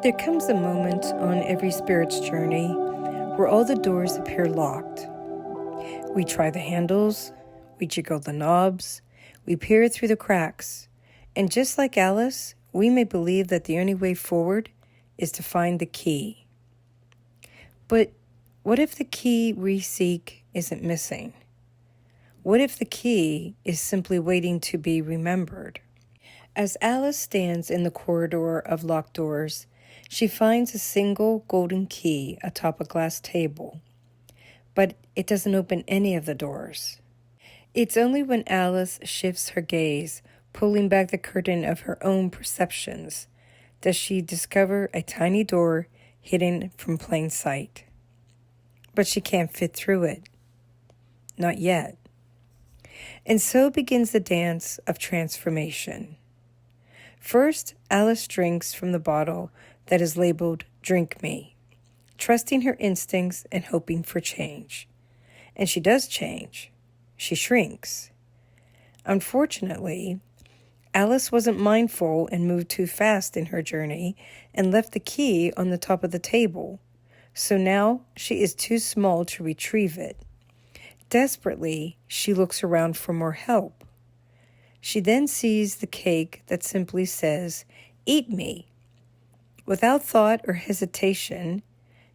There comes a moment on every spirit's journey where all the doors appear locked. We try the handles, we jiggle the knobs, we peer through the cracks, and just like Alice, we may believe that the only way forward is to find the key. But what if the key we seek isn't missing? What if the key is simply waiting to be remembered? As Alice stands in the corridor of locked doors, she finds a single golden key atop a glass table, but it doesn't open any of the doors. It's only when Alice shifts her gaze, pulling back the curtain of her own perceptions, does she discover a tiny door hidden from plain sight. But she can't fit through it. Not yet. And so begins the dance of transformation. First, Alice drinks from the bottle that is labeled "Drink Me," trusting her instincts and hoping for change. And she does change. She shrinks. Unfortunately, Alice wasn't mindful and moved too fast in her journey and left the key on the top of the table. So now she is too small to retrieve it. Desperately, she looks around for more help. She then sees the cake that simply says, "Eat me." Without thought or hesitation,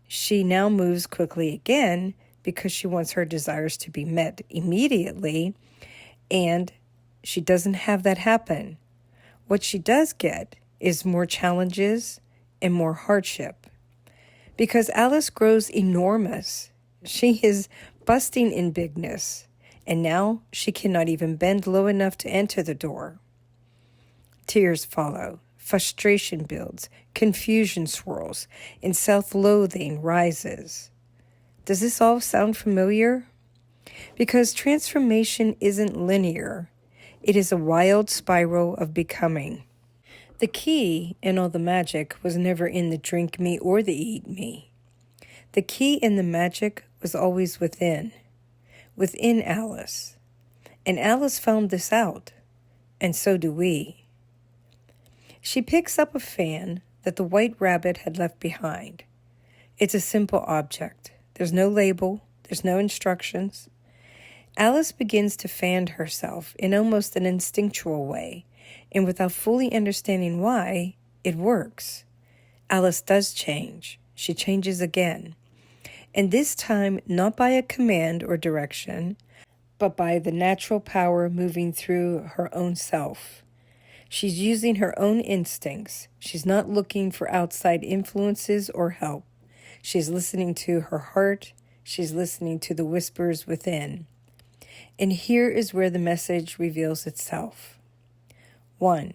she now moves quickly again because she wants her desires to be met immediately, and she doesn't have that happen. What she does get is more challenges and more hardship. Because Alice grows enormous, she is busting in bigness, and now she cannot even bend low enough to enter the door. Tears follow. Frustration builds, confusion swirls, and self-loathing rises. Does this all sound familiar? Because transformation isn't linear. It is a wild spiral of becoming. The key in all the magic was never in the drink me or the eat me. The key and the magic was always within Alice. And Alice found this out, and so do we. She picks up a fan that the white rabbit had left behind. It's a simple object. There's no label. There's no instructions. Alice begins to fan herself in almost an instinctual way, and without fully understanding why, it works. Alice does change. She changes again. And this time, not by a command or direction, but by the natural power moving through her own self. She's using her own instincts. She's not looking for outside influences or help. She's listening to her heart. She's listening to the whispers within. And here is where the message reveals itself. 1.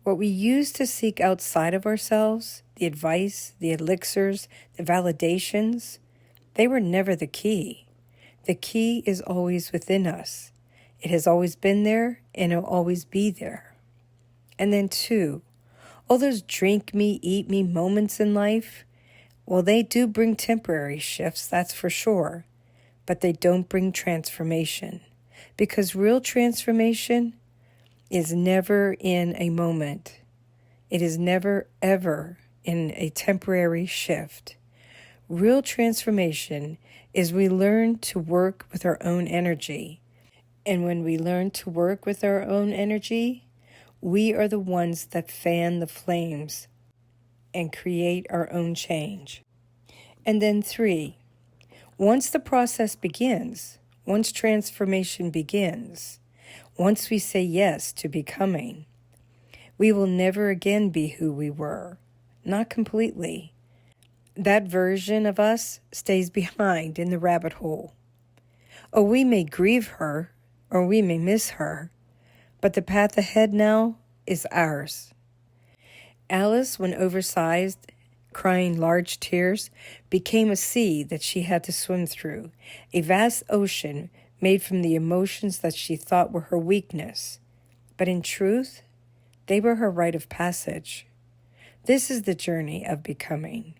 What we use to seek outside of ourselves, the advice, the elixirs, the validations, they were never the key. The key is always within us. It has always been there, and it will always be there. And then 2, all those drink me, eat me moments in life, well, they do bring temporary shifts, that's for sure, but they don't bring transformation. Because real transformation is never in a moment. It is never, ever in a temporary shift. Real transformation is we learn to work with our own energy. And when we learn to work with our own energy, we are the ones that fan the flames and create our own change. And then 3, once the process begins, once transformation begins, once we say yes to becoming, we will never again be who we were. Not completely. That version of us stays behind in the rabbit hole. Oh, we may grieve her, or we may miss her, but the path ahead now is ours. Alice, when oversized, crying large tears, became a sea that she had to swim through, a vast ocean made from the emotions that she thought were her weakness. But in truth, they were her rite of passage. This is the journey of becoming.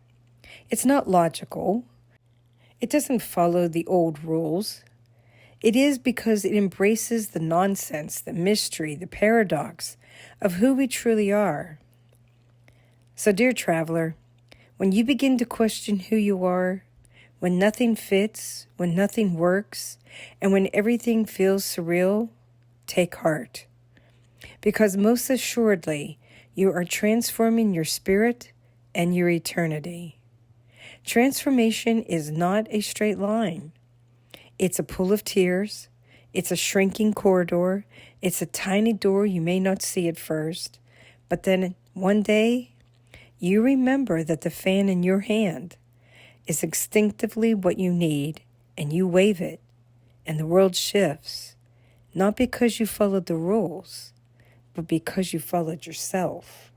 It's not logical. It doesn't follow the old rules. It is because it embraces the nonsense, the mystery, the paradox of who we truly are. So, dear traveler, when you begin to question who you are, when nothing fits, when nothing works, and when everything feels surreal, take heart. Because most assuredly, you are transforming your spirit and your eternity. Transformation is not a straight line. It's a pool of tears. It's a shrinking corridor. It's a tiny door you may not see at first. But then one day, you remember that the fan in your hand is instinctively what you need, and you wave it, and the world shifts, not because you followed the rules, but because you followed yourself.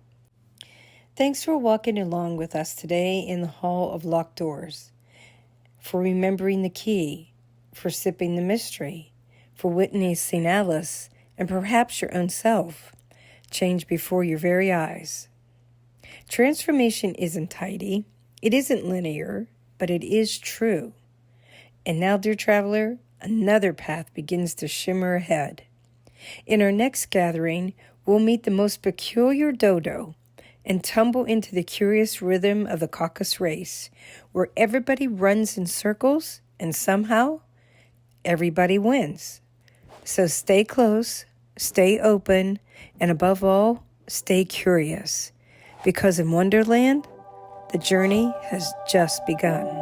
Thanks for walking along with us today in the Hall of Locked Doors, for remembering the key, for sipping the mystery, for witnessing Alice and perhaps your own self change before your very eyes. Transformation isn't tidy, it isn't linear, but it is true. And now, dear traveler, another path begins to shimmer ahead. In our next gathering, we'll meet the most peculiar dodo and tumble into the curious rhythm of the caucus race, where everybody runs in circles and somehow everybody wins. So stay close, stay open, and above all, stay curious. Because in Wonderland, the journey has just begun.